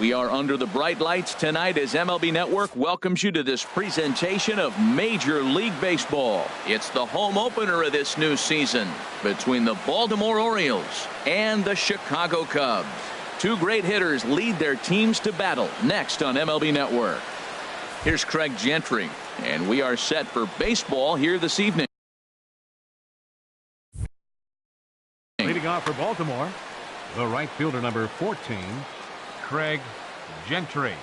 We are under the bright lights tonight as MLB Network welcomes you to this presentation of Major League Baseball. It's the home opener of this new season between the Baltimore Orioles and the Chicago Cubs. Two great hitters lead their teams to battle next on MLB Network. Here's Craig Gentry, and we are set for baseball here this evening. Leading off for Baltimore, the right fielder number 14, Craig Gentry.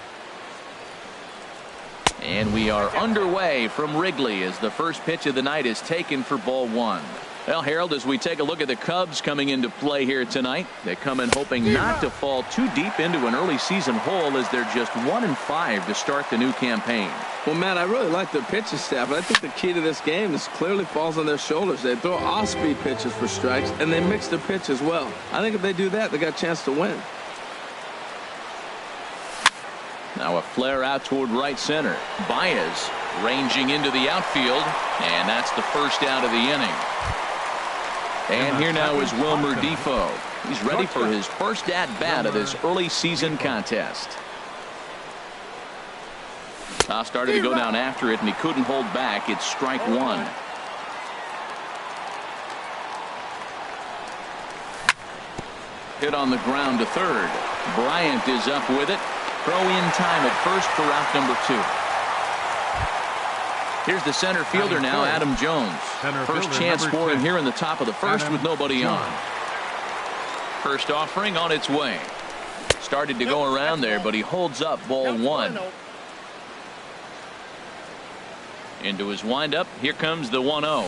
And we are underway from Wrigley as the first pitch of the night is taken for ball one. Well, Harold, as we take a look at the Cubs coming into play here tonight, they come in hoping not to fall too deep into an early season hole as they're just 1-5 to start the new campaign. Well, Matt, I really like their pitching staff, but I think the key to this game is clearly falls on their shoulders. They throw off-speed pitches for strikes, and they mix their pitch as well. I think if they do that, they got a chance to win. Now a flare out toward right center. Baez ranging into the outfield, and that's the first out of the inning. And here now is Wilmer Defoe. He's ready for his first at-bat of this early season contest. Started to go down after it, and he couldn't hold back. It's strike one. Hit on the ground to third. Bryant is up with it. Throw in time at first for out number two. Here's the center fielder now, Adam Jones. First chance for him here in the top of the first with nobody on. First offering on its way. Started to go around there, but he holds up ball one. Into his windup. Here comes the 1-0.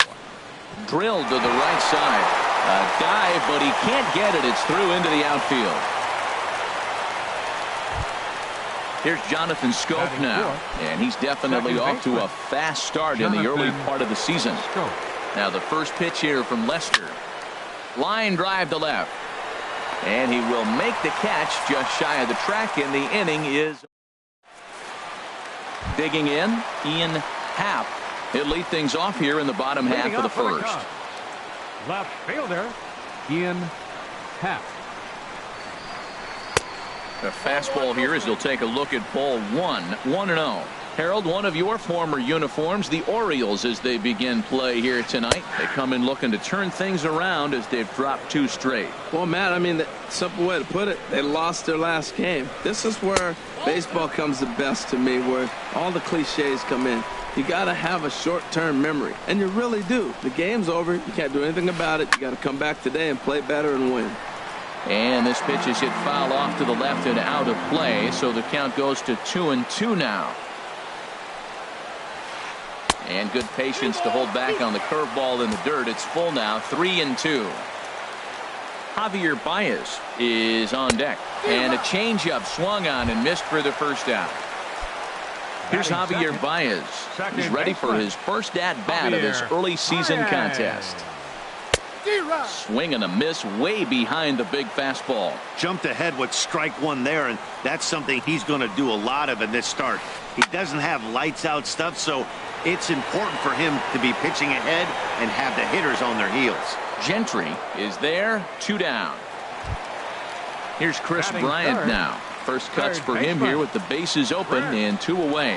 Drilled to the right side. A dive, but he can't get it. It's through into the outfield. Here's Jonathan Scope now, and he's definitely off to a fast start in the early part of the season. Now the first pitch here from Lester. Line drive to left. And he will make the catch just shy of the track, and the inning is digging in. Ian Happ. He'll lead things off here in the bottom half of the first. Left fielder, Ian Happ. A fastball here as he'll take a look at ball one. 1-0. Harold, one of your former uniforms, the Orioles, as they begin play here tonight. They come in looking to turn things around as they've dropped two straight. Well, Matt, I mean, the simple way to put it, they lost their last game. This is where baseball comes the best to me, where all the cliches come in. You got to have a short-term memory, and you really do. The game's over. You can't do anything about it. You got to come back today and play better and win. And this pitch is hit foul off to the left and out of play, so the count goes to 2-2 now. And good patience to hold back on the curveball in the dirt. It's full now, 3-2. Javier Baez is on deck, and a changeup swung on and missed for the first out. Here's Javier Baez. He's ready for his first at-bat of this early season contest. Swing and a miss way behind the big fastball. Jumped ahead with strike one there, and that's something he's going to do a lot of in this start. He doesn't have lights out stuff, so it's important for him to be pitching ahead and have the hitters on their heels. Gentry is there, 2 down. Here's Chris Bryant now. First cuts for him here with the bases open and 2 away.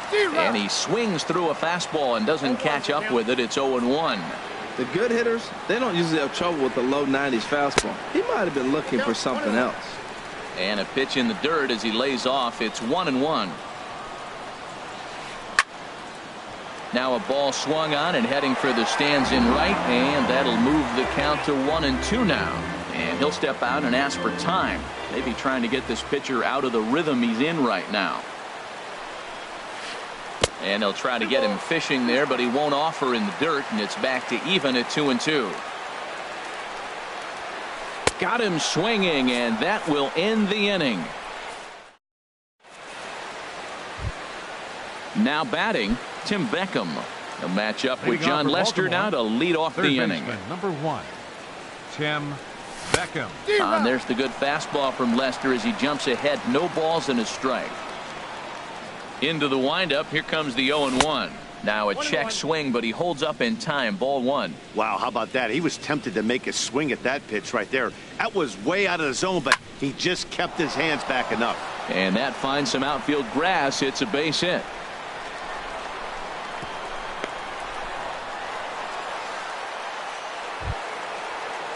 And he swings through a fastball and doesn't catch up with it. It's 0-1. The good hitters, they don't usually have trouble with the low 90s fastball. He might have been looking for something else. And a pitch in the dirt as he lays off. It's 1-1. Now a ball swung on and heading for the stands in right, and that'll move the count to 1-2 now. And he'll step out and ask for time. Maybe trying to get this pitcher out of the rhythm he's in right now. And they'll try to get him fishing there, but he won't offer in the dirt, and it's back to even at 2-2. Got him swinging, and that will end the inning. Now batting, Tim Beckham. He'll match up with John Lester now to lead off the inning. Number 1, Tim Beckham. And there's the good fastball from Lester as he jumps ahead. No balls and a strike. Into the windup. Here comes the 0-1. Now a check swing, but he holds up in time. Ball one. Wow, how about that? He was tempted to make a swing at that pitch right there. That was way out of the zone, but he just kept his hands back enough. And that finds some outfield grass. It's a base hit.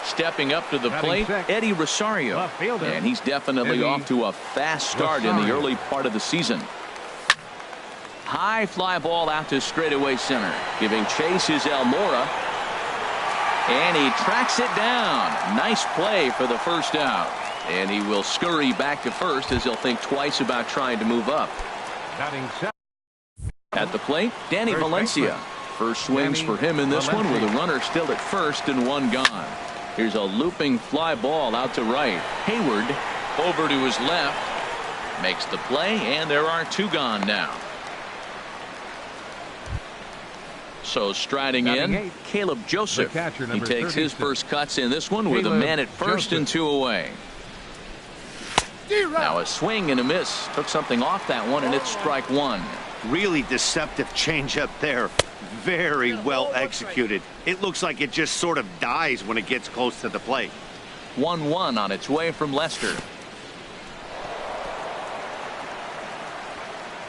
Stepping up to the plate, Eddie Rosario. And he's definitely off to a fast start in the early part of the season. High fly ball out to straightaway center. Giving chase is Almora. And he tracks it down. Nice play for the first out. And he will scurry back to first as he'll think twice about trying to move up. At the plate, Danny Valencia. First swings for him in this one with a runner still at first and one gone. Here's a looping fly ball out to right. Hayward over to his left. Makes the play, and there are two gone now. So striding in, Caleb Joseph. He takes his first cuts in this one with a man at first and two away. Now a swing and a miss. Took something off that one, and it's strike one. Really deceptive changeup there. Very well executed. It looks like it just sort of dies when it gets close to the plate. 1-1 on its way from Lester.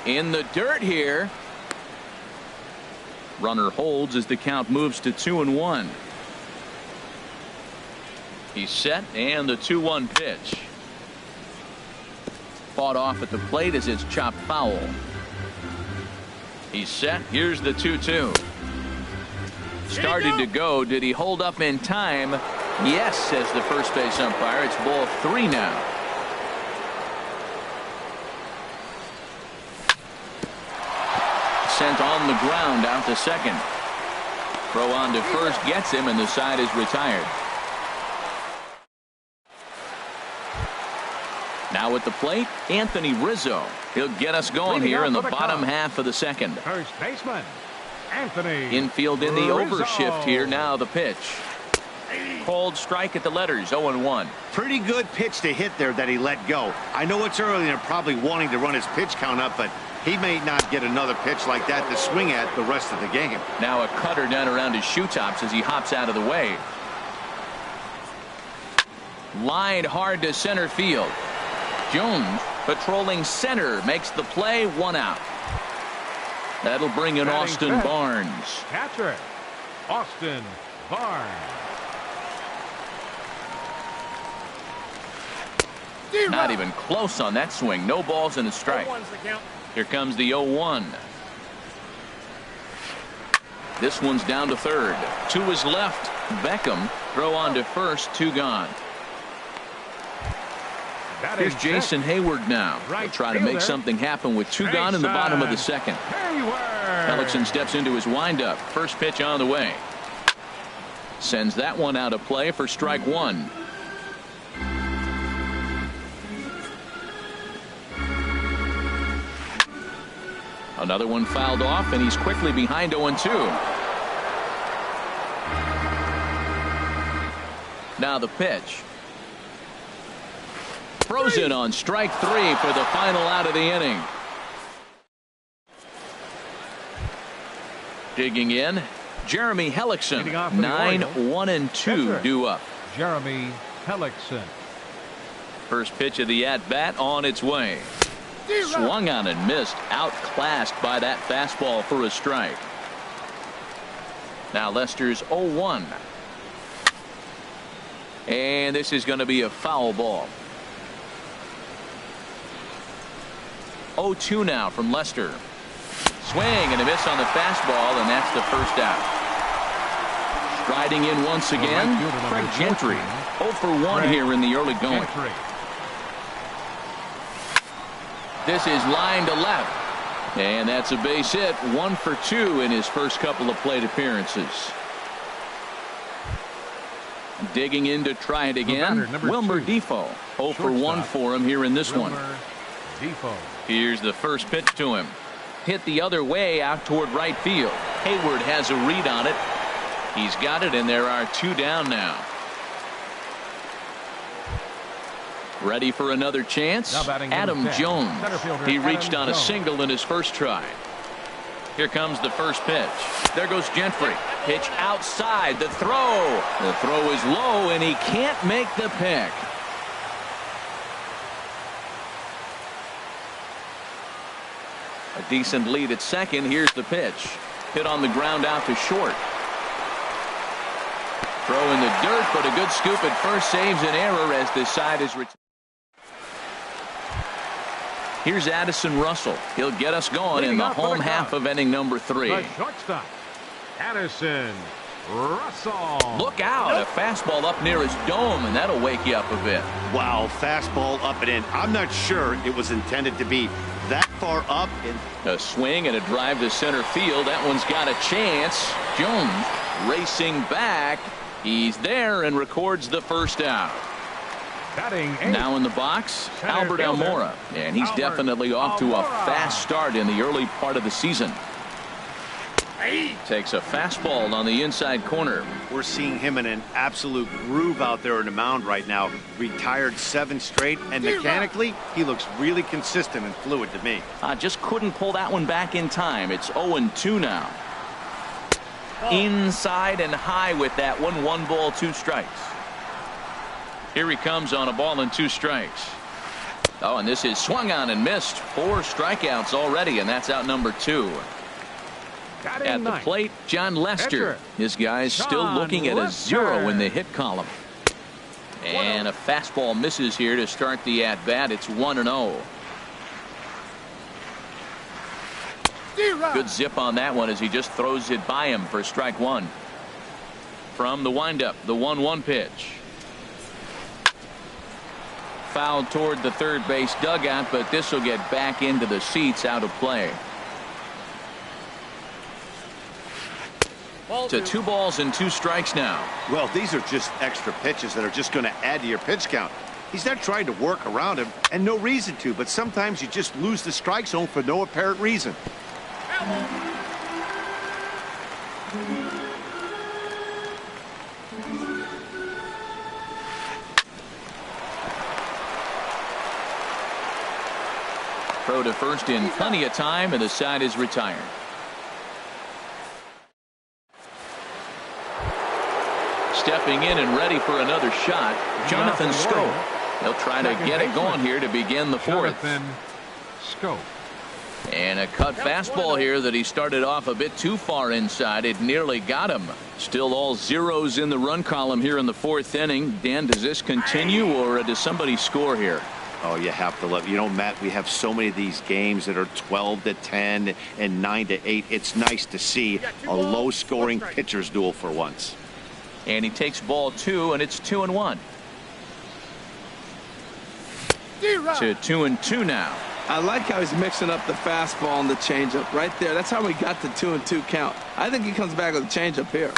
In the dirt here. Runner holds as the count moves to 2-1. He's set, and the 2-1 pitch. Fought off at the plate as it's chopped foul. He's set. Here's the 2-2. Started to go. Did he hold up in time? Yes, says the first base umpire. It's ball three now. Sent on the ground out to second. Throw on to first gets him, and the side is retired. Now at the plate, Anthony Rizzo. He'll get us going here in the bottom half of the second. First baseman, Anthony Infield in the Rizzo. overshift here. Now the pitch. Called strike at the letters, 0-1. Pretty good pitch to hit there that he let go. I know it's early and they're probably wanting to run his pitch count up, but he may not get another pitch like that to swing at the rest of the game. Now a cutter down around his shoe tops as he hops out of the way. Lined hard to center field. Jones patrolling center makes the play, one out. That'll bring in Austin Barnes. Catcher, Austin Barnes. Not even close on that swing. No balls and a strike. Here comes the 0-1. This one's down to third. To his left, Beckham. Throw on to first, two gone. Here's Jason Hayward now. He'll try to make something happen with two gone in the bottom of the second. Hellickson steps into his windup. First pitch on the way. Sends that one out of play for strike one. Another one fouled off, and he's quickly behind 0-2. Now the pitch. Frozen on strike three for the final out of the inning. Digging in, Jeremy Hellickson. 9-1-2 due up. Jeremy Hellickson. First pitch of the at-bat on its way. Swung on and missed. Outclassed by that fastball for a strike. Now Lester's 0-1. And this is going to be a foul ball. 0-2 now from Lester. Swing and a miss on the fastball, and that's the first out. Striding in once again, Craig Gentry. 0 for 1 here in the early going. This is line to left. And that's a base hit. 1 for 2 in his first couple of plate appearances. Digging in to try it again, Wilmer Defoe. 0 for 1 for him here in this one. Here's the first pitch to him. Hit the other way out toward right field. Hayward has a read on it. He's got it, and there are two down now. Ready for another chance? Adam Jones. He reached on a single in his first try. Here comes the first pitch. There goes Gentry. Pitch outside. The throw. The throw is low, and he can't make the pick. A decent lead at second. Here's the pitch. Hit on the ground out to short. Throw in the dirt, but a good scoop at first saves an error as this side is retired. Here's Addison Russell. He'll get us going in the home half of inning number 3. The shortstop, Addison Russell. Look out. A fastball up near his dome, and that'll wake you up a bit. Wow, fastball up and in. I'm not sure it was intended to be that far up. A swing and a drive to center field. That one's got a chance. Jones racing back. He's there and records the first out. Now in the box, Albert Almora. And he's definitely off to a fast start in the early part of the season. Takes a fastball on the inside corner. We're seeing him in an absolute groove out there in the mound right now. Retired 7 straight, and mechanically, he looks really consistent and fluid to me. Just couldn't pull that one back in time. It's 0-2 now. Inside and high with that one. 1 ball, 2 strikes. Here he comes on a ball and 2 strikes. Oh, and this is swung on and missed. 4 strikeouts already, and that's out number 2. At the plate, John Lester. This guy's still looking at a 0 in the hit column. And a fastball misses here to start the at-bat. It's 1-0. Good zip on that one as he just throws it by him for strike 1. From the windup, the 1-1 pitch. Fouled toward the third base dugout, but this will get back into the seats, out of play. To 2 balls and 2 strikes now. Well, these are just extra pitches that are just going to add to your pitch count. He's not trying to work around him, and no reason to, but sometimes you just lose the strike zone for no apparent reason. Throw to first in plenty of time, and the side is retired. Stepping in and ready for another shot, Jonathan Scope. He'll try to get it going here to begin the 4th. Jonathan Scope. And a cut fastball here that he started off a bit too far inside. It nearly got him. Still all zeros in the run column here in the 4th inning. Dan, does this continue, or does somebody score here? Oh, you have to love. You know, Matt, we have so many of these games that are 12-10 and 9-8. It's nice to see a low-scoring pitcher's duel for once. And he takes ball 2, and it's 2-1. To 2-2 now. I like how he's mixing up the fastball and the changeup right there. That's how we got the 2-2 count. I think he comes back with a changeup here.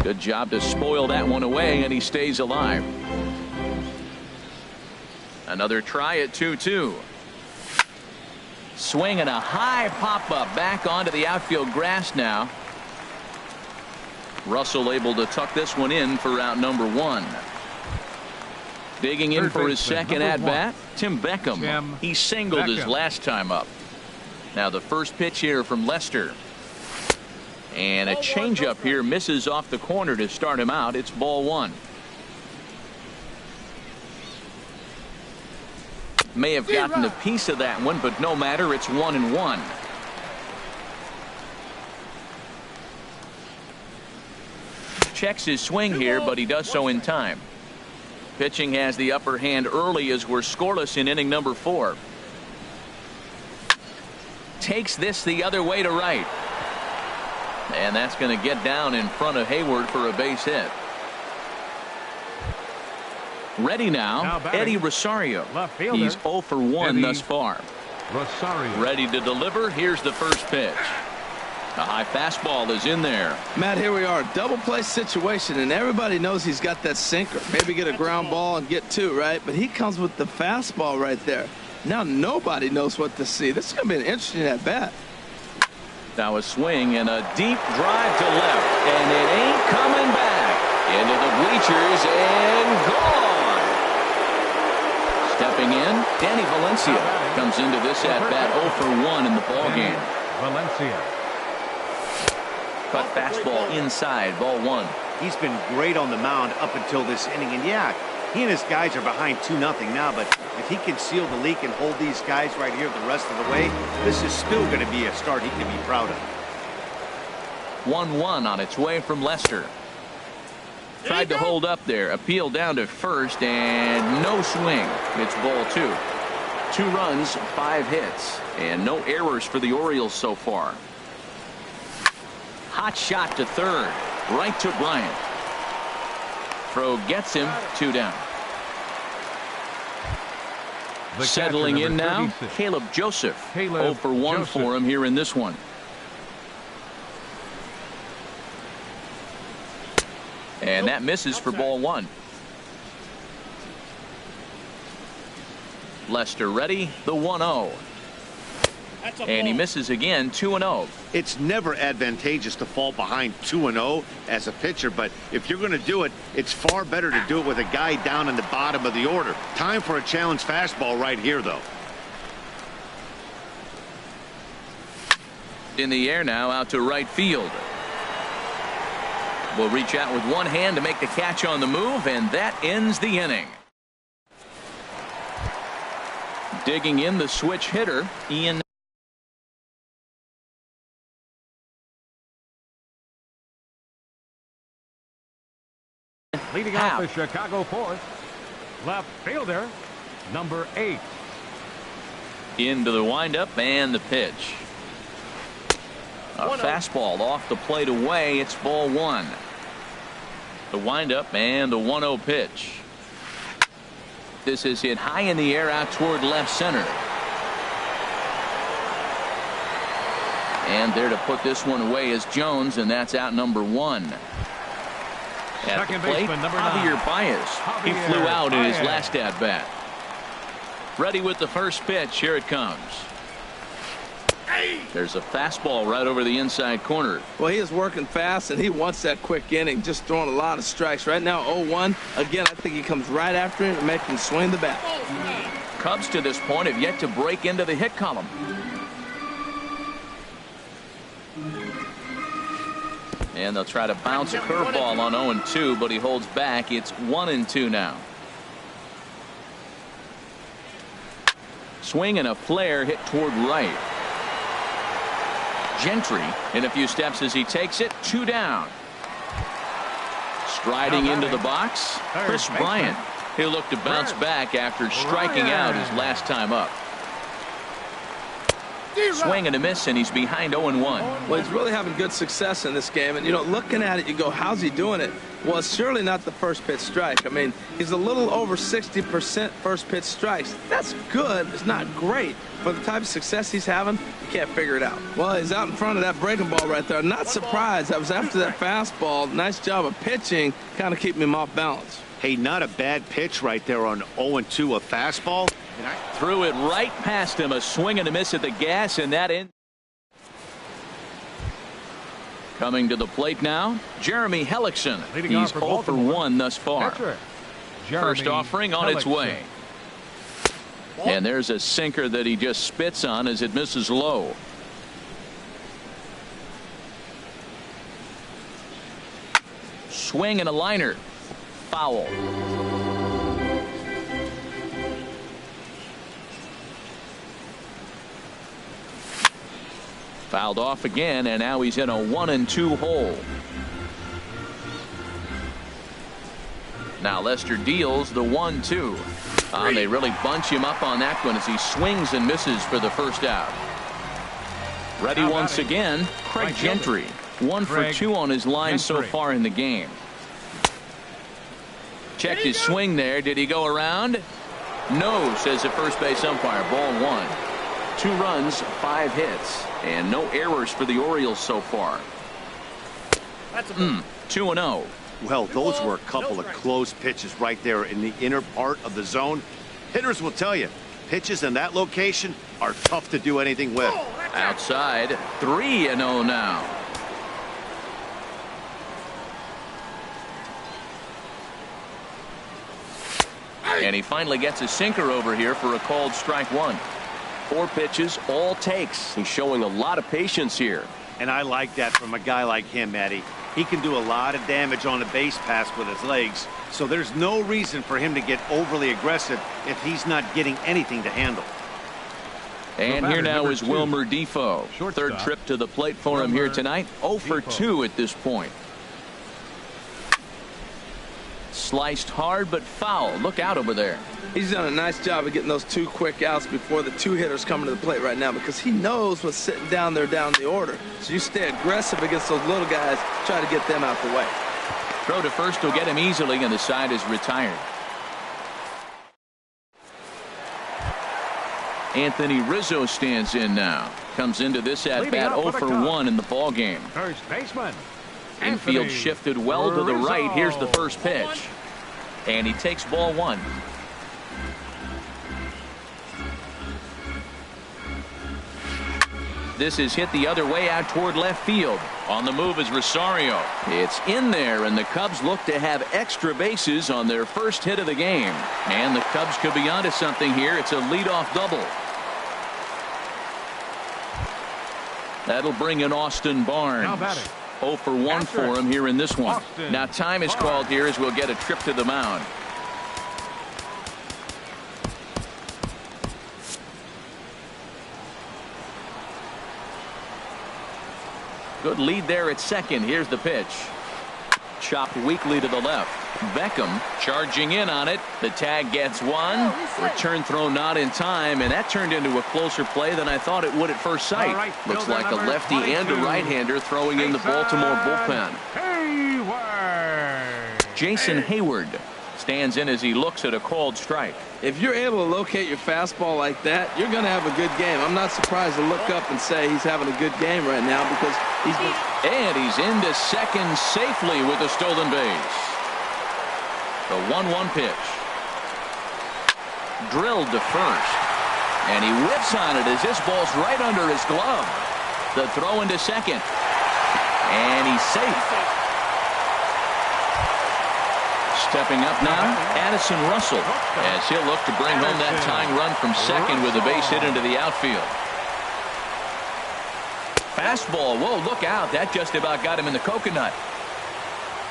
Good job to spoil that one away, and he stays alive. Another try at 2-2. Swing and a high pop-up back onto the outfield grass now. Russell able to tuck this one in for out number 1. Digging in for his second at-bat, Tim Beckham. He singled his last time up. Now the first pitch here from Lester. And a changeup here misses off the corner to start him out. It's ball 1. May have gotten a piece of that one, but no matter. It's 1-1. Checks his swing here, but he does so in time. Pitching has the upper hand early as we're scoreless in inning number 4. Takes this the other way to right. And that's going to get down in front of Hayward for a base hit. Ready now, Eddie Rosario. He's 0 for 1 thus far. Rosario. Ready to deliver. Here's the first pitch. A high fastball is in there. Matt, here we are. Double play situation, and everybody knows he's got that sinker. Maybe get a ground ball and get 2, right? But he comes with the fastball right there. Now nobody knows what to see. This is going to be an interesting at-bat. Now a swing and a deep drive to left. And it ain't coming back. Into the bleachers and gone. Stepping in, Danny Valencia comes into this at-bat 0 for 1 in the ballgame. Valencia. Cut fastball inside, ball 1. He's been great on the mound up until this inning. And yeah, he and his guys are behind 2-0 now, but if he can seal the leak and hold these guys right here the rest of the way, this is still going to be a start he can be proud of. 1-1 on its way from Lester. Tried to hold up there. Appeal down to first, and no swing. It's ball 2. 2 runs, 5 hits, and no errors for the Orioles so far. Hot shot to third. Right to Bryant. Throw gets him. 2 down. Settling in now, Caleb Joseph. 0 for 1 for him here in this one. And that misses for ball 1. Lester ready, the 1-0. And he misses again, 2-0. It's never advantageous to fall behind 2-0 as a pitcher, but if you're going to do it, it's far better to do it with a guy down in the bottom of the order. Time for a challenge fastball right here, though. In the air now, out to right field. Will reach out with one hand to make the catch on the move, and that ends the inning. Digging in the switch hitter, Ian. Leading off the Chicago fourth, left fielder, number 8. Into the windup and the pitch. A fastball off the plate away. It's ball 1. The windup and the 1-0 pitch. This is hit high in the air out toward left center. And there to put this one away is Jones, and that's out number 1. At the plate, Javier Baez. He flew out in his last at-bat. Ready with the first pitch. Here it comes. There's a fastball right over the inside corner. Well, he is working fast, and he wants that quick inning, just throwing a lot of strikes. Right now, 0-1. Again, I think he comes right after it and makes him swing the bat. Cubs to this point have yet to break into the hit column. And they'll try to bounce a curveball on 0-2, but he holds back. It's 1-2 now. Swing and a flare hit toward right. Gentry in a few steps as he takes it. 2 down. Striding into the box, Chris Bryant. He'll look to bounce back after striking out his last time up. Swing and a miss, and he's behind 0-1. Well, he's really having good success in this game. And, you know, looking at it, you go, how's he doing it? Well, it's surely not the first pitch strike. I mean, he's a little over 60% first pitch strikes. That's good. It's not great. For the type of success he's having, you can't figure it out. Well, he's out in front of that breaking ball right there. Not surprised. I was after that fastball. Nice job of pitching, kind of keeping him off balance. Hey, not a bad pitch right there on 0-2, a fastball. Threw it right past him. A swing and a miss at the gas, and that ends. Coming to the plate now, Jeremy Hellickson. He's 0 for 1 thus far. First offering on its way. And there's a sinker that he just spits on as it misses low. Swing and a liner. Foul. Fouled off again, and now he's in a 1-2 hole. Now Lester deals the 1-2. They really bunch him up on that one as he swings and misses for the first out. Ready once again, Craig Gentry. 1 for 2 on his line so far in the game. Checked his swing there. Did he go around? No, says the first base umpire. Ball 1. 2 runs, 5 hits, and no errors for the Orioles so far. 2-0. Well, those were a couple of close pitches right there in the inner part of the zone. Hitters will tell you, pitches in that location are tough to do anything with. Outside, 3-0 now. And he finally gets a sinker over here for a called strike 1. 4 pitches, all takes. He's showing a lot of patience here. And I like that from a guy like him, Eddie. He can do a lot of damage on a base pass with his legs, so there's no reason for him to get overly aggressive if he's not getting anything to handle. And here now is Wilmer Defoe. Shortstop. Third trip to the plate for him here tonight. 0 for 2 at this point. Sliced hard but foul. Look out over there. He's done a nice job of getting those 2 quick outs before the 2 hitters coming to the plate right now, because he knows what's sitting down there down the order. So you stay aggressive against those little guys, try to get them out the way. Throw to first will get him easily, and the side is retired. Anthony Rizzo stands in now. Comes into this at bat 0 for 1 in the ball game. First baseman. Infield Anthony shifted well to the right. Rizzo. Here's the first pitch. And he takes ball 1. This is hit the other way out toward left field. On the move is Rosario. It's in there, and the Cubs look to have extra bases on their first hit of the game. And the Cubs could be onto something here. It's a leadoff double. That'll bring in Austin Barnes. Now batting. 0 for 1 for him here in this one. Austin Now time is Barnes. called here as we'll get a trip to the mound. Good lead there at second. Here's the pitch. Chopped weakly to the left. Beckham charging in on it. The tag gets one. Return throw not in time, and that turned into a closer play than I thought it would at first sight. Right, Looks like a lefty 22. and a right-hander throwing in the Baltimore bullpen. Hayward. Jason Hayward stands in as he looks at a called strike. If you're able to locate your fastball like that, you're going to have a good game. I'm not surprised to look up and say he's having a good game right now, because he's been... And he's into second safely with a stolen base. The 1-1 pitch. Drilled to first. And he whips on it as this ball's right under his glove. The throw into second. And he's safe. Stepping up now, Addison Russell, as he'll look to bring home that tying run from second with a base hit into the outfield. Fastball, whoa, look out. That just about got him in the coconut.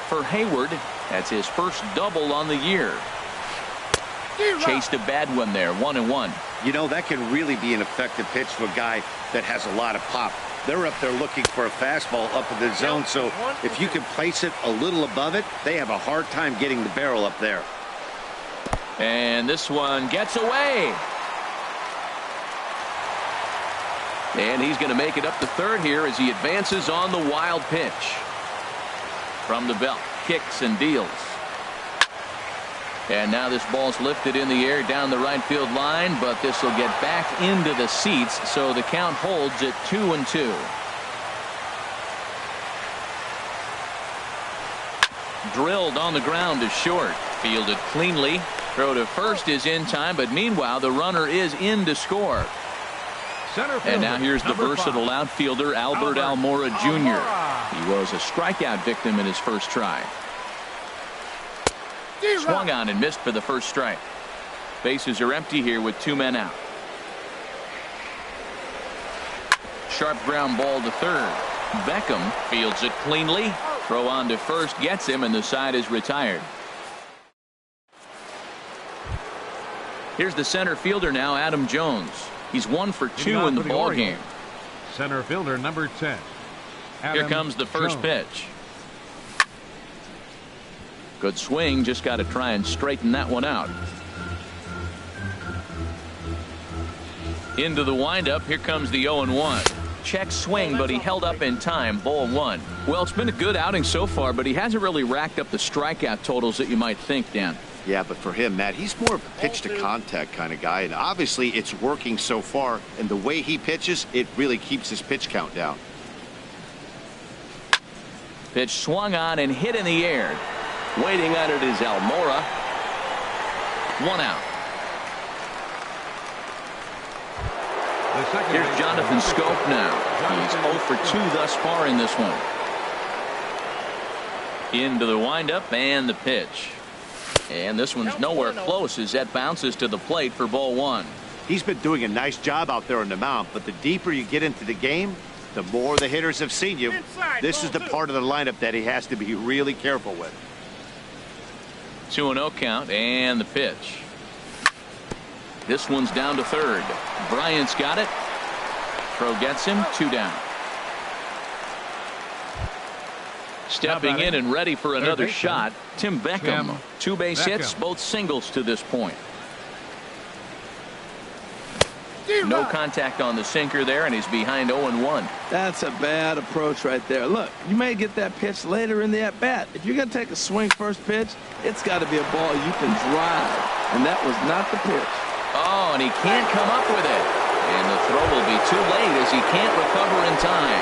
For Hayward, that's his first double on the year. Chased a bad one there, 1-1. You know, that can really be an effective pitch for a guy that has a lot of pop. They're up there looking for a fastball up in the zone, so if you can place it a little above it, they have a hard time getting the barrel up there. And this one gets away. And he's going to make it up to third here as he advances on the wild pitch. From the belt, kicks and deals. And now this ball's lifted in the air down the right field line, but this will get back into the seats, so the count holds at 2-2. Drilled on the ground to short. Fielded cleanly. Throw to first is in time, but meanwhile the runner is in to score. And now here's the versatile outfielder Albert Almora Jr. He was a strikeout victim in his first try. Swung on and missed for the first strike. Bases are empty here with 2 men out. Sharp ground ball to third. Beckham fields it cleanly. Throw on to first gets him, and the side is retired. Here's the center fielder now, Adam Jones. He's 1 for 2 in the ball game. Center fielder number 10. Here comes the first pitch. Good swing, just got to try and straighten that one out. Into the windup, here comes the 0-1. Check swing, but he held up in time. Ball 1. Well, it's been a good outing so far, but he hasn't really racked up the strikeout totals that you might think, Dan. Yeah, but for him, Matt, he's more of a pitch-to-contact kind of guy, and obviously it's working so far, and the way he pitches, it really keeps his pitch count down. Pitch swung on and hit in the air. Waiting on it is Almora. 1 out. Here's Jonathan Scope now. He's 0 for 2 thus far in this one. Into the windup and the pitch. And this one's nowhere close as that bounces to the plate for ball 1. He's been doing a nice job out there on the mound, but the deeper you get into the game, the more the hitters have seen you. This is the part of the lineup that he has to be really careful with. 2-0 count and the pitch. This one's down to third. Bryant's got it. Throw gets him. 2 down. Stepping in and ready for another shot, Tim Beckham. 2 base hits, both singles to this point. No contact on the sinker there, and he's behind 0-1. That's a bad approach right there. Look, you may get that pitch later in the at-bat. If you're going to take a swing first pitch, it's got to be a ball you can drive, and that was not the pitch. Oh, and he can't come up with it. And the throw will be too late as he can't recover in time.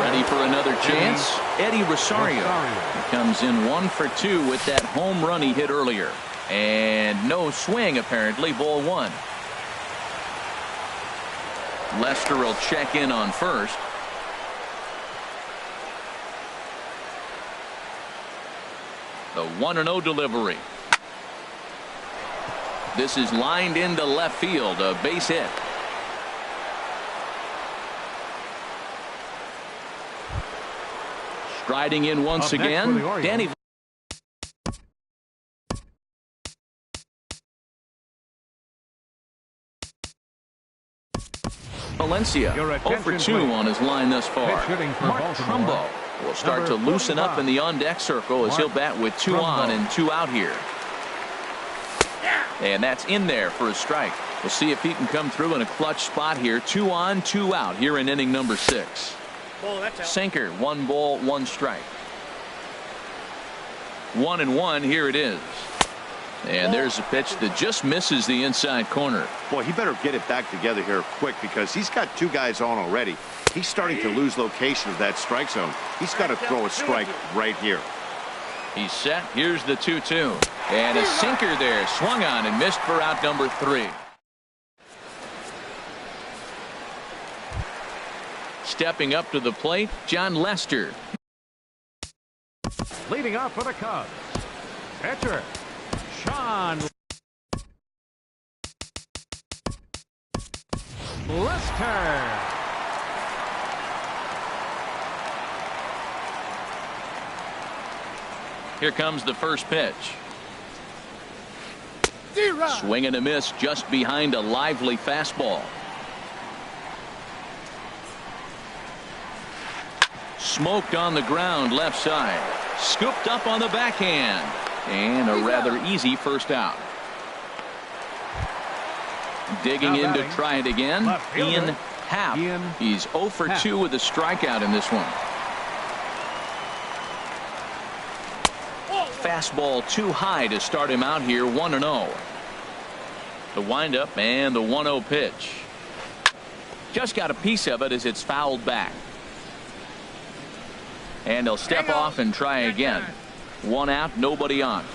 Ready for another chance? Eddie Rosario. He comes in 1 for 2 with that home run he hit earlier. And no swing, apparently. Ball 1. Lester will check in on first. The 1-0 delivery. This is lined into left field, a base hit. Striding in once again, Danny Valencia 0 for 2 on his line thus far. Mark Trumbo will start to loosen up in the on-deck circle as he'll bat with 2 on and 2 out here. And that's in there for a strike. We'll see if he can come through in a clutch spot here. 2 on, 2 out here in inning number 6. Sinker, 1 ball, 1 strike. 1-1, here it is. And there's a pitch that just misses the inside corner. Boy, he better get it back together here quick because he's got 2 guys on already. He's starting to lose location of that strike zone. He's got to throw a strike right here. He's set. Here's the 2-2. And a sinker there. Swung on and missed for out number 3. Stepping up to the plate, John Lester. Leading off for the Cubs, pitcher Sean Lester. Here comes the first pitch. Swing and a miss just behind a lively fastball. Smoked on the ground left side. Scooped up on the backhand. And a rather easy first out. Digging in to try it again. Ian Happ. He's 0 for 2 with a strikeout in this one. Fastball too high to start him out here. 1-0. The windup and the 1-0 pitch. Just got a piece of it as it's fouled back. And he'll step off and try again. 1 out, nobody on.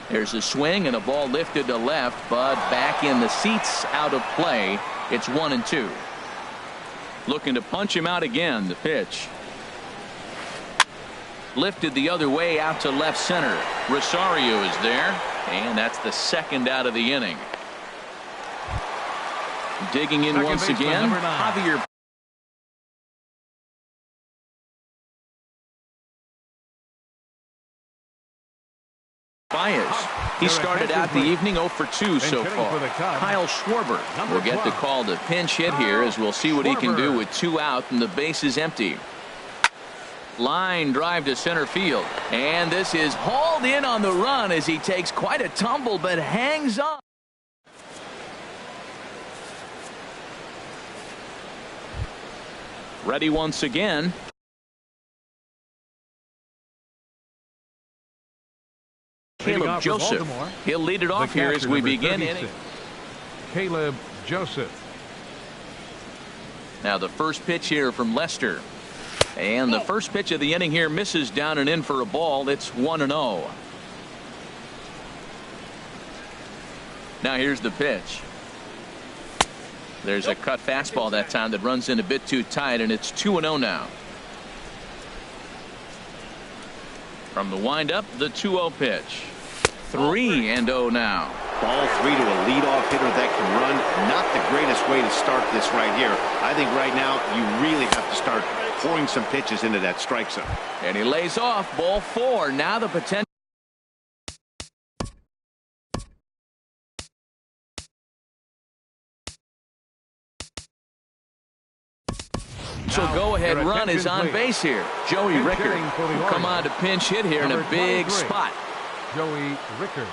There's a swing and a ball lifted to left, but back in the seats, out of play. It's 1-2. Looking to punch him out again. The pitch. Lifted the other way out to left center. Rosario is there, and that's the 2nd out of the inning. Digging in once again, Javier. Baez. He started out the evening 0 for 2 so far. Kyle Schwarber will get the call to pinch hit here as we'll see what he can do with 2 out and the base is empty. Line drive to center field. And this is hauled in on the run as he takes quite a tumble but hangs on. Ready once again. Caleb Joseph. He'll lead it off here as we begin inning. Caleb Joseph. Now the first pitch here from Lester. And the first pitch of the inning here misses down and in for a ball. It's 1-0. Now here's the pitch. There's a cut fastball that time that runs in a bit too tight, and it's 2-0 now. From the windup, the 2-0 pitch. 3-0 now. Ball 3 to a leadoff hitter that can run. Not the greatest way to start this right here. I think right now you really have to start pouring some pitches into that strike zone. And he lays off. Ball 4. Now the potential. So go-ahead run is on base here. Joey Rickard will come on to pinch hit here in a big spot. Joey Rickard.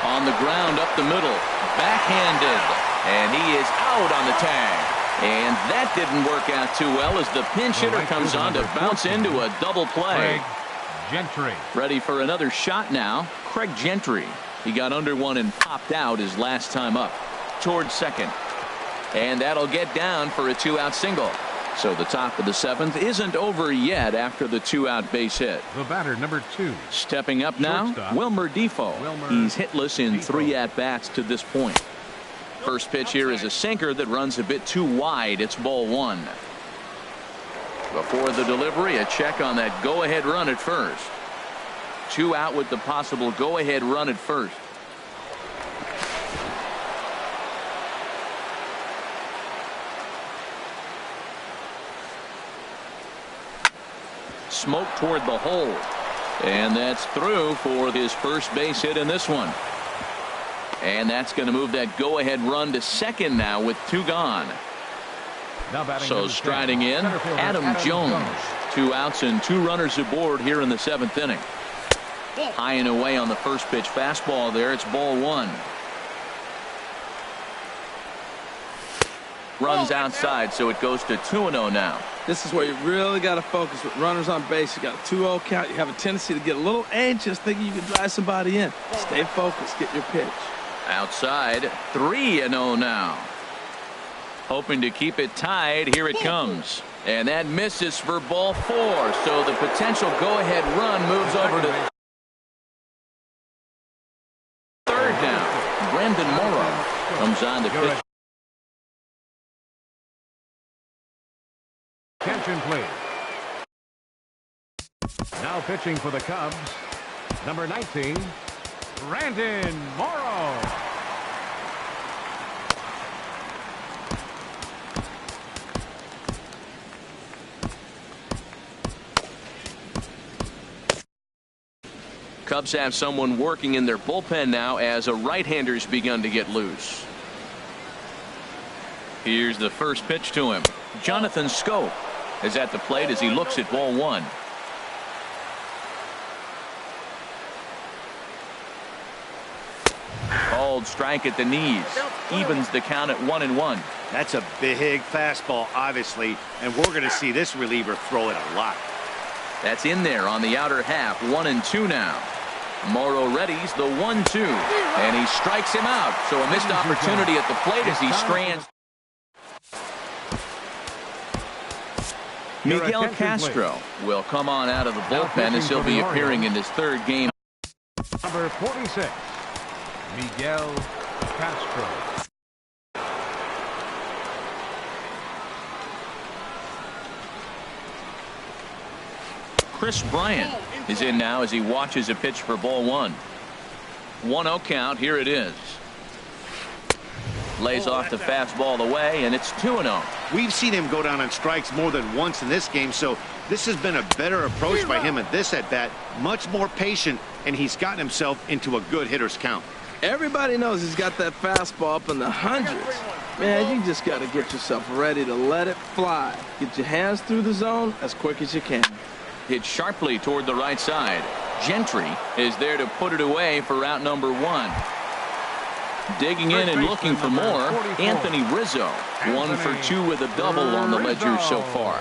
On the ground up the middle. Backhanded. And he is out on the tag. And that didn't work out too well as the pinch hitter comes on to bounce into a double play. Craig Gentry. Ready for another shot now. Craig Gentry. He got under one and popped out his last time up. Towards second. And that'll get down for a 2-out single. So the top of the 7th isn't over yet after the 2-out base hit. The batter, number 2. Stepping up now, Shortstop. Wilmer Defoe. He's hitless in 3 at-bats to this point. First pitch here is a sinker that runs a bit too wide. It's ball 1. Before the delivery, a check on that go-ahead run at first. 2 out with the possible go-ahead run at first. Smoke toward the hole. And that's through for his first base hit in this one. And that's going to move that go-ahead run to second now with 2 gone. So striding in, Adam Jones. 2 outs and 2 runners aboard here in the 7th inning. High and away on the first pitch fastball there. It's ball 1. Runs outside, so it goes to 2-0 now. This is where you really got to focus with runners on base. You got a 2-0 count. You have a tendency to get a little anxious thinking you can drive somebody in. Stay focused. Get your pitch. Outside, 3-0 now. Hoping to keep it tied. Here it comes. And that misses for ball 4. So the potential go-ahead run moves over to third now. Brendan Morrow comes on to pitch. Attention, please. Now pitching for the Cubs, number 19, Brandon Morrow. Cubs have someone working in their bullpen now as a right-hander's begun to get loose. Here's the first pitch to him. Jonathan Scope is at the plate as he looks at ball 1. Called strike at the knees. Evens the count at 1-1. That's a big fastball, obviously, and we're going to see this reliever throw it a lot. That's in there on the outer half. 1-2 now. Morrow readies the 1-2, and he strikes him out. So a missed opportunity at the plate as he strands. Miguel Castro will come on out of the bullpen as he'll be appearing in his 3rd game. Number 46, Miguel Castro. Chris Bryant is in now as he watches a pitch for ball 1. 1-0 count. Here it is. Lays off the fastball away, and it's 2-0. We've seen him go down on strikes more than once in this game, so this has been a better approach by him at this at-bat. Much more patient, and he's gotten himself into a good hitter's count. Everybody knows he's got that fastball up in the hundreds. Man, you just got to get yourself ready to let it fly. Get your hands through the zone as quick as you can. Hit sharply toward the right side. Gentry is there to put it away for out number 1. Digging in and looking for more, Anthony Rizzo. 1 for 2 with a double on the ledger so far.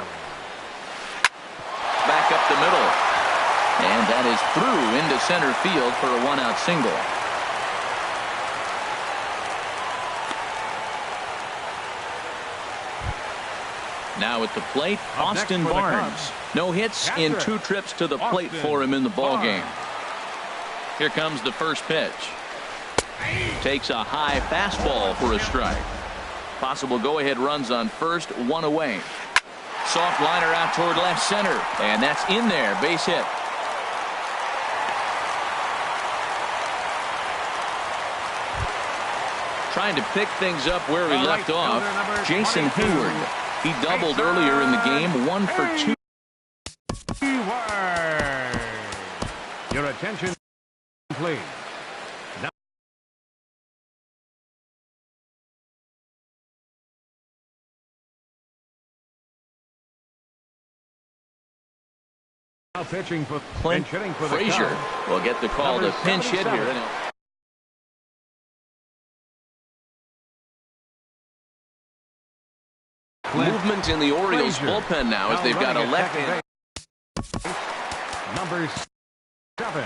Back up the middle. And that is through into center field for a 1-out single. Now at the plate, Austin Barnes. No hits in 2 trips to the plate for him in the ballgame. Here comes the first pitch. Takes a high fastball for a strike. Possible go-ahead runs on first, 1 away. soft liner out toward left center. And that's in there. Base hit. Trying to pick things up where he left off. Jason Hayward. He doubled earlier in the game. 1 for 2. Your attention, please. Now pitching for Clint Frazier will get the call to pinch hit here. Movement in the Orioles bullpen now as they've got a left hand. Number 7.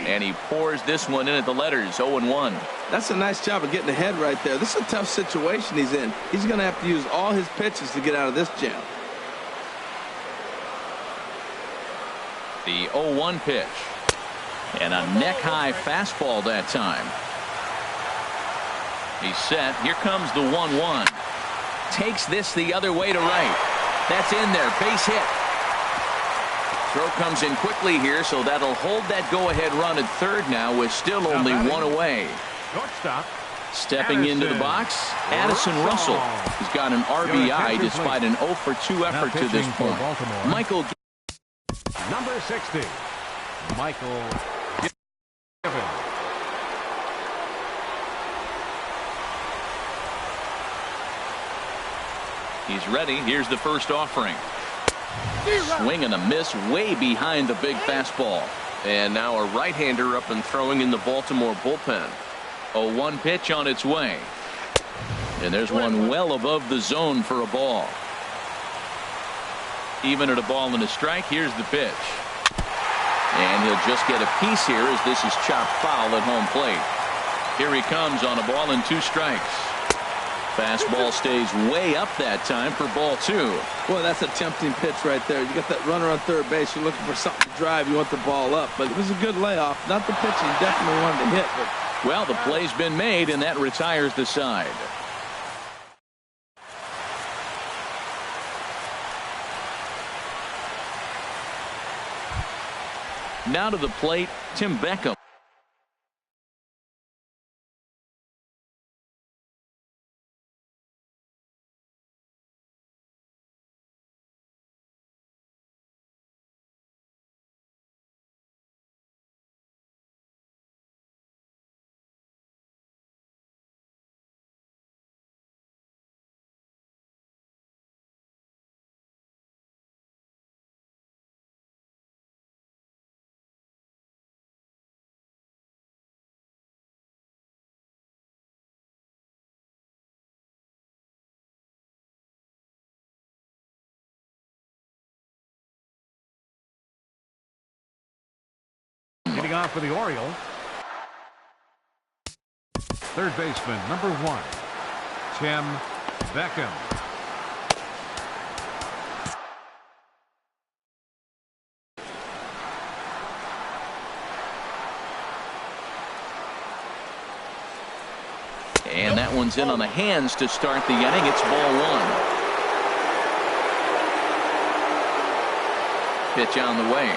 And he pours this one in at the letters. 0-1. That's a nice job of getting ahead right there. This is a tough situation he's in. He's going to have to use all his pitches to get out of this jam. The 0-1 pitch. And a neck-high fastball that time. He's set. Here comes the 1-1. Takes this the other way to right. That's in there. Base hit. Throw comes in quickly here, so that'll hold that go-ahead run at third now with still only one away. Shortstop. Stepping into the box, Addison Russell. He's got an RBI despite an 0 for 2 effort to this point. Michael. Number 60. Michael Gibbons. He's ready. Here's the first offering. Swing and a miss way behind the big fastball. And now a right-hander up and throwing in the Baltimore bullpen. 0-1 pitch on its way. And there's one well above the zone for a ball. Even at a ball and a strike, here's the pitch. And he'll just get a piece here as this is chopped foul at home plate. Here he comes on a ball and 2 strikes. Fastball stays way up that time for ball 2. Boy, that's a tempting pitch right there. You got that runner on third base. You're looking for something to drive. You want the ball up. But it was a good layoff. Not the pitch he definitely wanted to hit. But well, the play's been made, and that retires the side. Now to the plate, Tim Beckham. Getting off for the Orioles. Third baseman, number 1, Tim Beckham. And that one's in on the hands to start the inning. It's ball 1. Pitch on the way.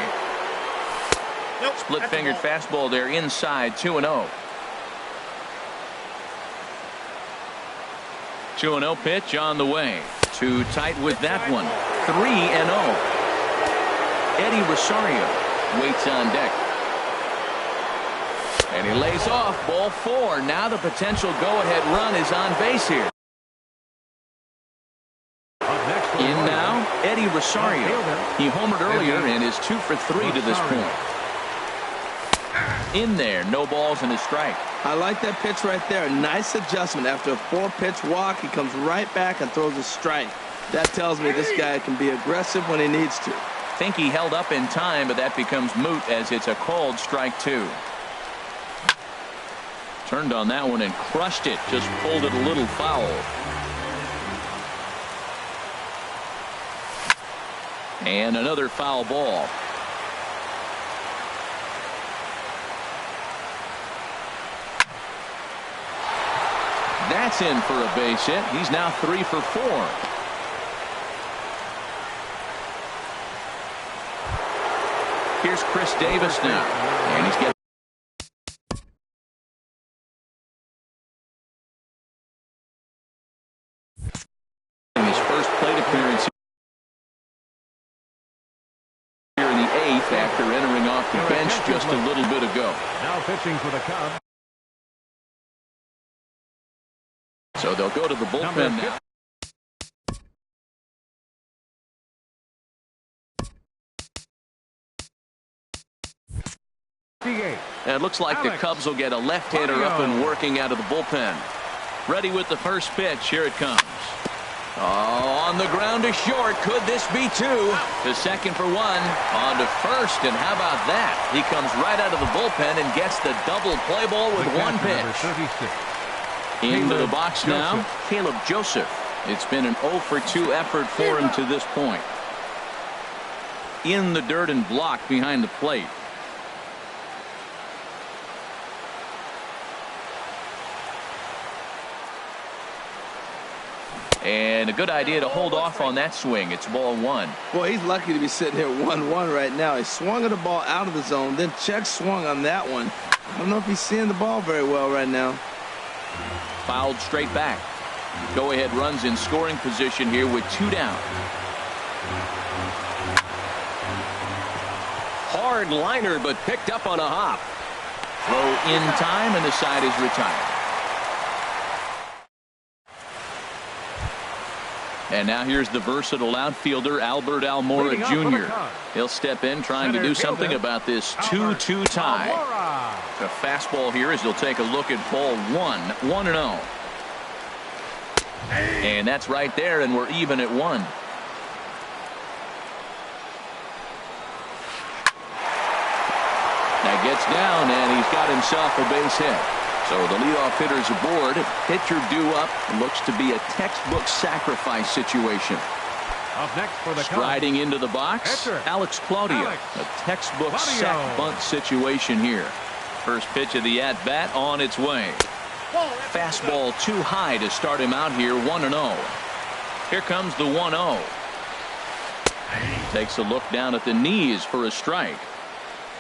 Split-fingered fastball there inside. 2-0. 2-0 pitch on the way. Too tight with that one. 3-0. Eddie Rosario waits on deck. And he lays off. Ball 4. Now the potential go-ahead run is on base here. In now, Eddie Rosario. He homered earlier and is 2 for 3 to this point. In there, no balls and a strike. I like that pitch right there. Nice adjustment. After a 4-pitch walk, he comes right back and throws a strike. That tells me this guy can be aggressive when he needs to. Think he held up in time, but that becomes moot as it's a called strike 2. Turned on that one and crushed it. Just pulled it a little foul. And another foul ball. That's in for a base hit. He's now 3 for 4. Here's Chris Davis now. And he's getting his first plate appearance here in the 8th after entering off the bench just a little bit ago. Now pitching for the Cubs. So they'll go to the bullpen now. And it looks like the Cubs will get a left-hander up and working out of the bullpen. Ready with the first pitch. Here it comes. Oh, on the ground to short. Could this be 2? To second for 1. On to first, and how about that? He comes right out of the bullpen and gets the double play ball with 1 pitch. Into the box now, Caleb Joseph. It's been an 0 for 2 effort for him to this point. In the dirt and blocked behind the plate. And a good idea to hold off on that swing. It's ball 1. Boy, he's lucky to be sitting here 1-1 right now. He swung at the ball out of the zone, then check swung on that one. I don't know if he's seeing the ball very well right now. Fouled straight back. Go-ahead runs in scoring position here with 2 down. Hard liner, but picked up on a hop. Throw in time, and the side is retired. And now here's the versatile outfielder, Albert Almora Jr. He'll step in trying to do something about this 2-2 tie. The fastball here as he'll take a look at ball 1, 1-0. And that's right there, and we're even at 1. Now gets down, and he's got himself a base hit. So the leadoff hitter's aboard. Pitcher due up. Looks to be a textbook sacrifice situation. Up next for the Striding into the box, Alex Claudio. A textbook sack bunt situation here. First pitch of the at-bat on its way. Fastball too high to start him out here, 1-0. Here comes the 1-0. Takes a look down at the knees for a strike.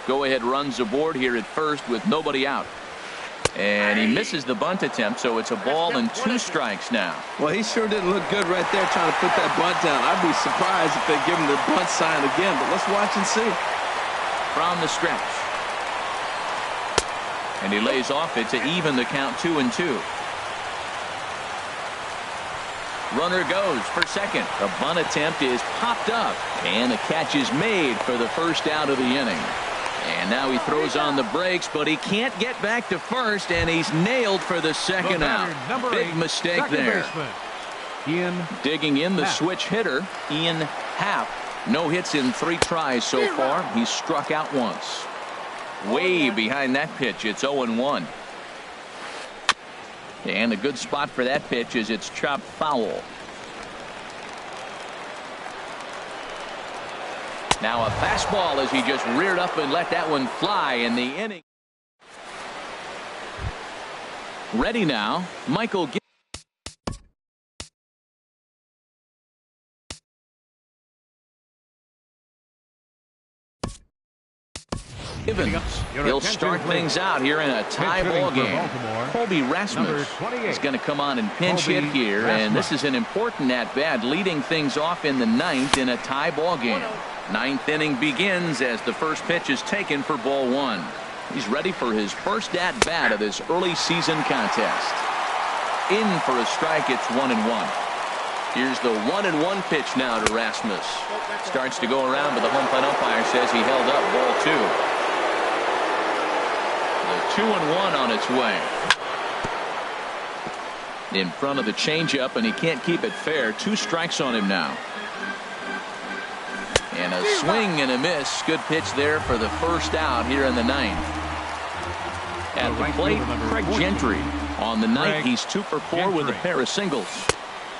Go-ahead runs aboard here at first with nobody out. And he misses the bunt attempt, so it's a ball and 2 strikes now. Well, he sure didn't look good right there trying to put that bunt down. I'd be surprised if they give him the bunt sign again, but let's watch and see. From the stretch. And he lays off it to even the count 2-2. Runner goes for second. The bunt attempt is popped up, and the catch is made for the first out of the inning. And now he throws on the brakes, but he can't get back to first, and he's nailed for the second out. Big mistake there. Digging in the switch hitter, Ian Happ. No hits in 3 tries so far. He's struck out once. Way behind that pitch. It's 0-1. And a good spot for that pitch is it's chopped foul. Now a fastball as he just reared up and let that one fly in the inning. Ready now, Michael Givens. He'll start things out here in a tie ball game. Colby Rasmus is going to come on and pinch hit here, and this is an important at-bat, leading things off in the 9th in a tie ball game. 9th inning begins as the first pitch is taken for ball 1. He's ready for his first at-bat of this early season contest. In for a strike, it's 1-1. Here's the 1-1 pitch now to Rasmus. Starts to go around, but the home plate umpire says he held up ball 2. The 2-1 on its way. In front of the changeup, and he can't keep it fair. 2 strikes on him now. And a swing and a miss. Good pitch there for the first out here in the 9th. At the plate, Craig Gentry. On the 9th, he's 2 for 4 with a pair of singles.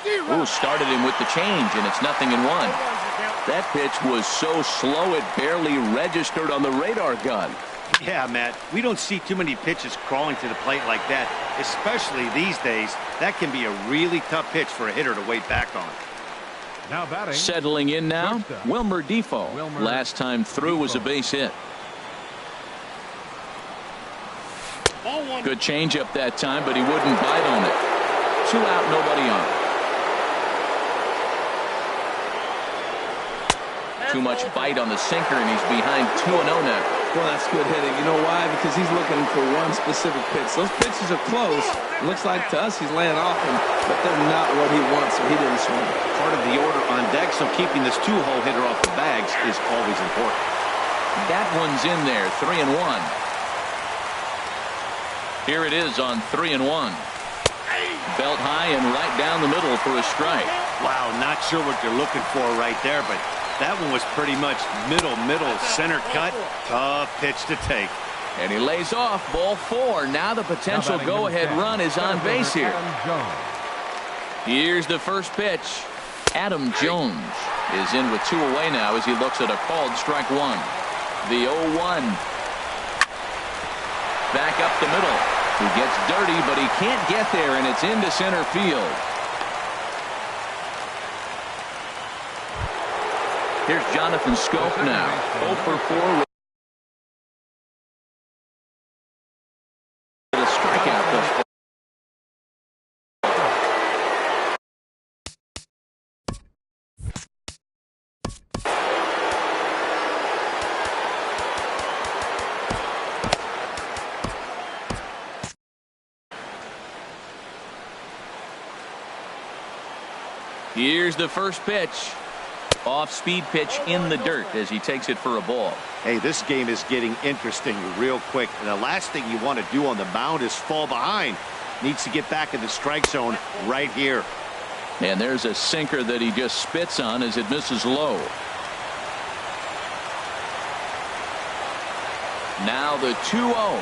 Ooh, started him with the change, and it's 0-1. That pitch was so slow it barely registered on the radar gun. Yeah, Matt, we don't see too many pitches crawling to the plate like that, especially these days. That can be a really tough pitch for a hitter to wait back on. Now batting. Settling in now, Wilmer Defoe. Last time through was a base hit. Good changeup that time, but he wouldn't bite on it. 2 out, nobody on. Too much bite on the sinker, and he's behind 2-0 now. Well, that's good hitting. You know why? Because he's looking for one specific pitch. Those pitches are close. Looks like to us he's laying off them, but they're not what he wants, so he didn't swing. Part of the order on deck, so keeping this 2-hole hitter off the bags is always important. That one's in there, 3-1. Here it is on 3-1. Belt high and right down the middle for a strike. Wow, not sure what you're looking for right there, but that one was pretty much middle, center cut. Tough pitch to take. And he lays off, ball 4. Now the potential go-ahead run is on base here. Here's the first pitch. Adam Jones is in with 2 away now as he looks at a called strike 1. The 0-1. Back up the middle. He gets dirty, but he can't get there, and it's into center field. Here's Jonathan Scope now. 0 for 4 with a strikeout thus far. Here's the first pitch. Off-speed pitch in the dirt as he takes it for a ball. Hey, this game is getting interesting real quick. And the last thing you want to do on the mound is fall behind. Needs to get back in the strike zone right here. And there's a sinker that he just spits on as it misses low. Now the 2-0.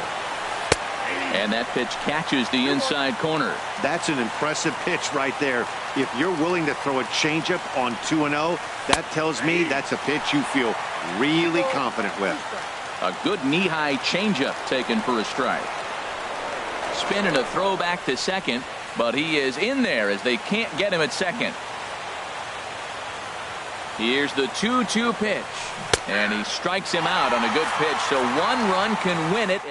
And that pitch catches the inside corner. That's an impressive pitch right there. If you're willing to throw a changeup on 2-0, that tells me that's a pitch you feel really confident with. A good knee-high changeup taken for a strike. Spin and a throw back to second, but he is in there as they can't get him at second. Here's the 2-2 pitch, and he strikes him out on a good pitch, so 1 run can win it.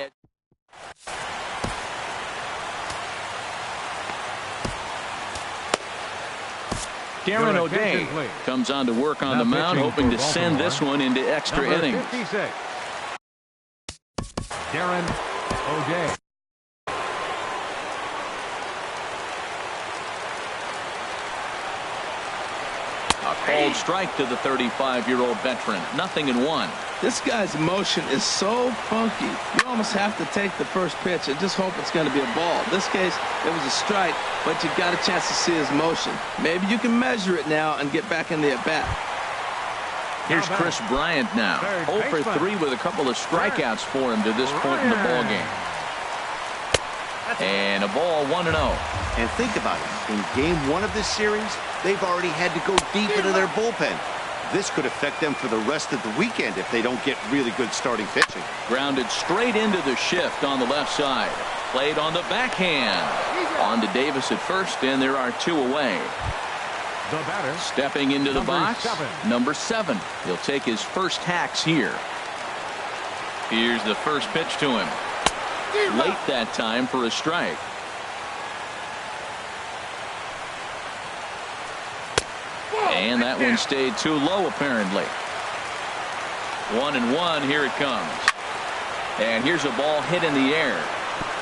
Darren O'Day comes on to work on the mound, hoping to send this one into extra innings. 56. Darren O'Day. A called strike to the 35-year-old veteran. 0-1. This guy's motion is so funky. You almost have to take the first pitch and just hope it's going to be a ball. In this case, it was a strike, but you got a chance to see his motion. Maybe you can measure it now and get back in the at-bat. Here's Chris Bryant now. 0 for 3 with a couple of strikeouts for him to this point in the ballgame. And a ball, 1-0. And think about it. In game 1 of this series, they've already had to go deep into their bullpen. This could affect them for the rest of the weekend if they don't get really good starting pitching. Grounded straight into the shift on the left side. Played on the backhand. On to Davis at first, and there are 2 away. The batter. Stepping into the box, 7. number 7. He'll take his first hacks here. Here's the first pitch to him. Late that time for a strike. And that one stayed too low, apparently. 1-1, here it comes. And here's a ball hit in the air.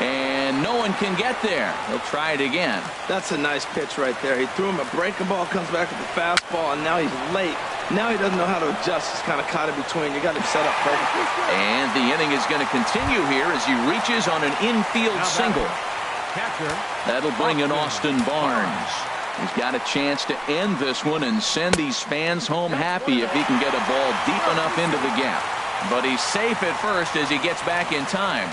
And no one can get there. He'll try it again. That's a nice pitch right there. He threw him a breaking ball, comes back with the fastball, and now he's late. Now he doesn't know how to adjust. He's kind of caught in between. You got him set up perfectly. And the inning is going to continue here as he reaches on an infield single. That'll bring in Austin Barnes. He's got a chance to end this one and send these fans home happy if he can get a ball deep enough into the gap. But he's safe at first as he gets back in time.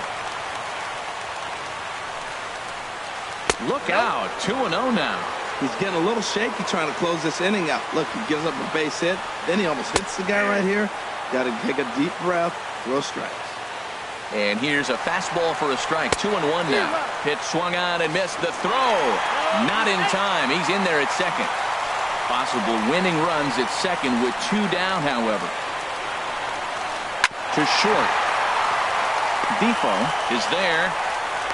Look out, 2-0 now. He's getting a little shaky trying to close this inning out. Look, he gives up a base hit. Then he almost hits the guy right here. Got to take a deep breath, throw strikes. And here's a fastball for a strike. 2-1 now. Pitch swung on and missed. The throw. Not in time. He's in there at second. Possible winning runs at second with 2 down, however. To short. Defoe is there.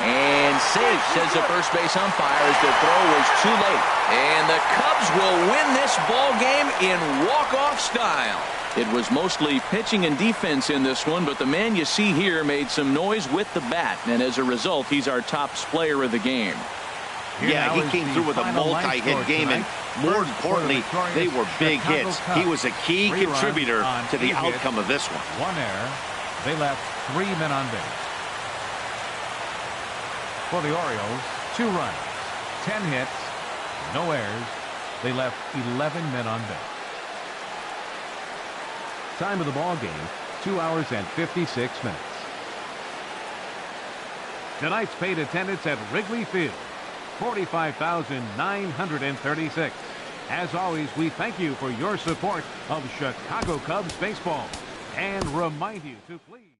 And safe, says the first base umpire, as the throw was too late. And the Cubs will win this ball game in walk-off style. It was mostly pitching and defense in this one, but the man you see here made some noise with the bat, and as a result, he's our top player of the game. Yeah, he came through with a multi-hit game, and more importantly, they were big hits. He was a key contributor to the outcome of this one. 1 error. They left 3 men on base. For the Orioles, 2 runs, 10 hits, no errors. They left 11 men on base. Time of the ball game, 2 hours and 56 minutes. Tonight's paid attendance at Wrigley Field, 45,936. As always, we thank you for your support of Chicago Cubs baseball and remind you to please